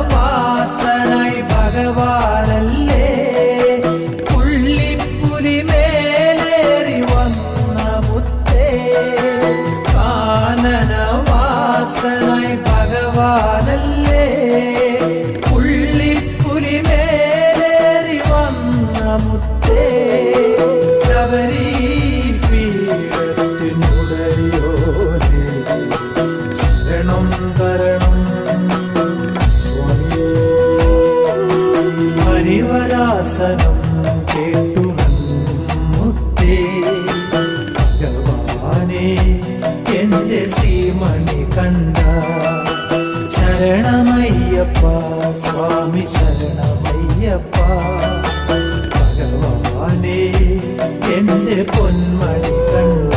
കാനനവാസനായി ഭഗവാനല്ലേ പുള്ളിപ്പുലി മേലേറി വന്ന മുത്തേ കാനനവാസനായി ഭഗവാനല്ലേ പുള്ളിപ്പുലി മേലേറി വന്ന മുത്തേ ശബരി പീഠത്തിനുടയോനേ ശരണം തരണം സ്വാമിയേ ഹരിവരാസനം കേട്ടു മുത്തേ ഭഗവാനേ എന്റെ ശ്രീമണി കണ്ട ശരണമയ്യപ്പ സ്വാമി ശരണമയ്യപ്പ ഭഗവാനേ എന്റെ പൊന്മണി കണ്ട